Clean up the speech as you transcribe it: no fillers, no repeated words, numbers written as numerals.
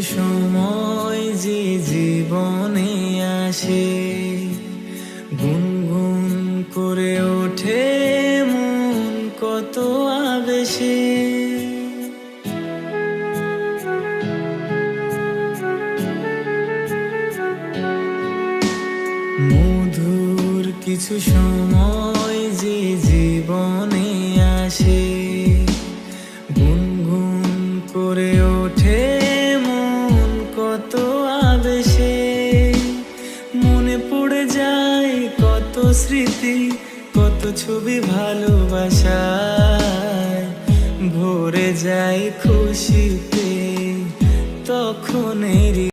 সময় যে জীবনে আসে, গুনগুন করে ওঠে মন কত আবেশে। মধুর কিছু সময় যে জীবনে আসে, গুনগুন করে ওঠে মন কত আবেশে। মনে পড়ে যায় কত স্মৃতি, কত ছবি ভালোবাসায়, ভরে যায় খুশিতে তখন